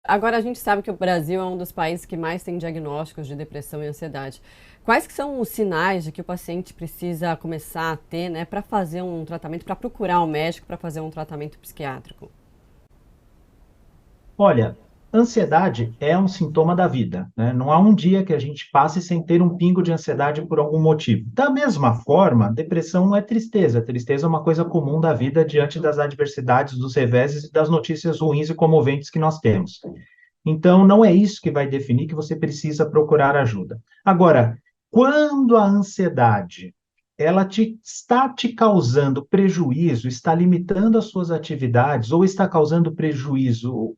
Agora a gente sabe que o Brasil é um dos países que mais tem diagnósticos de depressão e ansiedade. Quais que são os sinais de que o paciente precisa começar a ter, né, para fazer um tratamento, para procurar um médico, para fazer um tratamento psiquiátrico? Olha, ansiedade é um sintoma da vida, né? Não há um dia que a gente passe sem ter um pingo de ansiedade por algum motivo. Da mesma forma, depressão não é tristeza. Tristeza é uma coisa comum da vida diante das adversidades, dos reveses e das notícias ruins e comoventes que nós temos. Então, não é isso que vai definir que você precisa procurar ajuda. Agora, quando a ansiedade está te causando prejuízo, está limitando as suas atividades ou está causando prejuízo,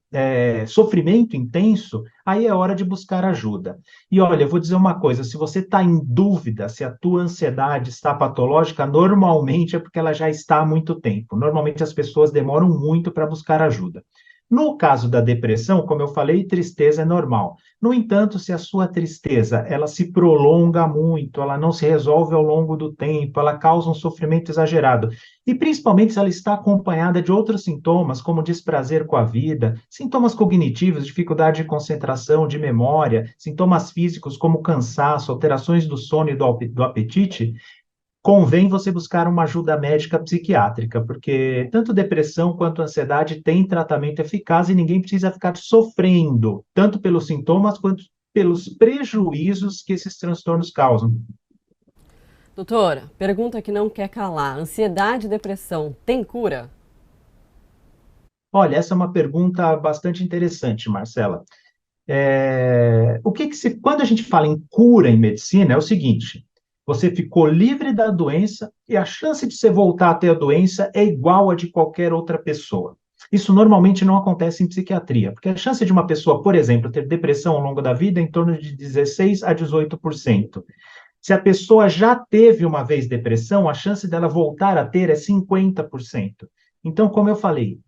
sofrimento intenso, aí é hora de buscar ajuda. E olha, eu vou dizer uma coisa: se você está em dúvida se a tua ansiedade está patológica, normalmente é porque ela já está há muito tempo. Normalmente as pessoas demoram muito para buscar ajuda. No caso da depressão, como eu falei, tristeza é normal. No entanto, se a sua tristeza ela se prolonga muito, ela não se resolve ao longo do tempo, ela causa um sofrimento exagerado, e principalmente se ela está acompanhada de outros sintomas, como desprazer com a vida, sintomas cognitivos, dificuldade de concentração, de memória, sintomas físicos como cansaço, alterações do sono e do apetite, convém você buscar uma ajuda médica psiquiátrica, porque tanto depressão quanto ansiedade têm tratamento eficaz e ninguém precisa ficar sofrendo, tanto pelos sintomas quanto pelos prejuízos que esses transtornos causam. Doutora, pergunta que não quer calar. Ansiedade e depressão tem cura? Olha, essa é uma pergunta bastante interessante, Marcela. Quando a gente fala em cura em medicina, é o seguinte: você ficou livre da doença e a chance de você voltar a ter a doença é igual a de qualquer outra pessoa. Isso normalmente não acontece em psiquiatria, porque a chance de uma pessoa, por exemplo, ter depressão ao longo da vida é em torno de 16 a 18%. Se a pessoa já teve uma vez depressão, a chance dela voltar a ter é 50%. Então, como eu falei,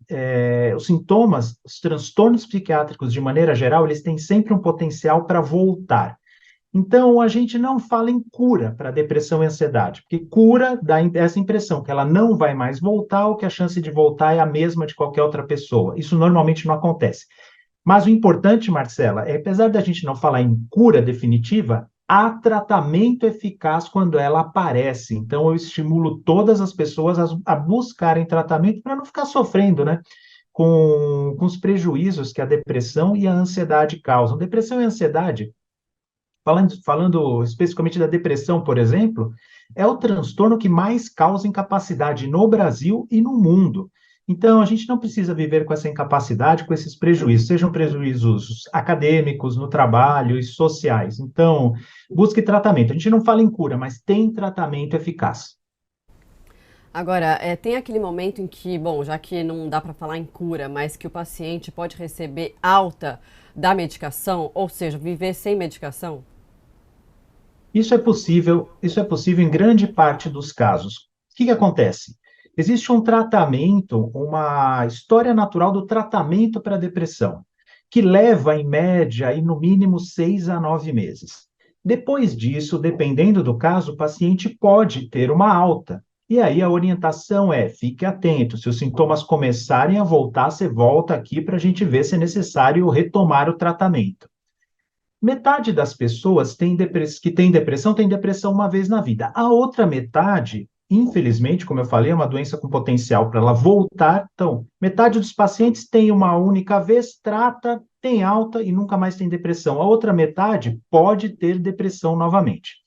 os sintomas, os transtornos psiquiátricos, de maneira geral, eles têm sempre um potencial para voltar. Então, a gente não fala em cura para depressão e ansiedade, porque cura dá essa impressão que ela não vai mais voltar ou que a chance de voltar é a mesma de qualquer outra pessoa. Isso normalmente não acontece. Mas o importante, Marcela, é apesar da gente não falar em cura definitiva, há tratamento eficaz quando ela aparece. Então, eu estimulo todas as pessoas a buscarem tratamento para não ficar sofrendo, né? Com os prejuízos que a depressão e a ansiedade causam. Depressão e ansiedade, falando especificamente da depressão, por exemplo, é o transtorno que mais causa incapacidade no Brasil e no mundo. Então, a gente não precisa viver com essa incapacidade, com esses prejuízos, sejam prejuízos acadêmicos, no trabalho e sociais. Então, busque tratamento. A gente não fala em cura, mas tem tratamento eficaz. Agora, tem aquele momento em que, bom, já que não dá para falar em cura, mas que o paciente pode receber alta da medicação, ou seja, viver sem medicação? Isso é possível em grande parte dos casos. O que que acontece? Existe um tratamento, uma história natural do tratamento para a depressão, que leva, em média, aí, no mínimo 6 a 9 meses. Depois disso, dependendo do caso, o paciente pode ter uma alta. E aí a orientação é: fique atento, se os sintomas começarem a voltar, você volta aqui para a gente ver se é necessário retomar o tratamento. Metade das pessoas que tem depressão uma vez na vida. A outra metade, infelizmente, como eu falei, é uma doença com potencial para ela voltar. Então, metade dos pacientes tem uma única vez, trata, tem alta e nunca mais tem depressão. A outra metade pode ter depressão novamente.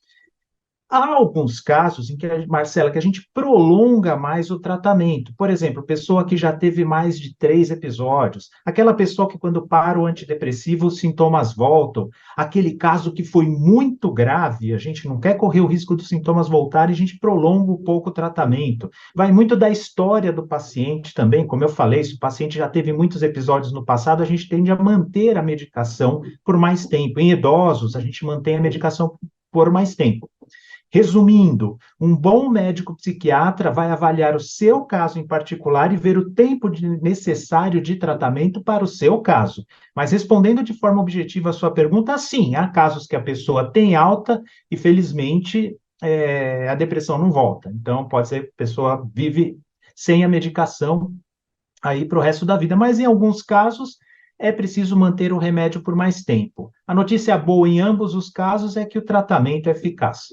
Há alguns casos em que, Marcela, que a gente prolonga mais o tratamento. Por exemplo, pessoa que já teve mais de 3 episódios, aquela pessoa que quando para o antidepressivo os sintomas voltam, aquele caso que foi muito grave, a gente não quer correr o risco dos sintomas voltarem, a gente prolonga um pouco o tratamento. Vai muito da história do paciente também, como eu falei, se o paciente já teve muitos episódios no passado, a gente tende a manter a medicação por mais tempo. Em idosos, a gente mantém a medicação por mais tempo. Resumindo, um bom médico psiquiatra vai avaliar o seu caso em particular e ver o tempo necessário de tratamento para o seu caso. Mas respondendo de forma objetiva a sua pergunta, sim, há casos que a pessoa tem alta e, felizmente, a depressão não volta. Então, pode ser que a pessoa vive sem a medicação aí para o resto da vida. Mas, em alguns casos, é preciso manter o remédio por mais tempo. A notícia boa em ambos os casos é que o tratamento é eficaz.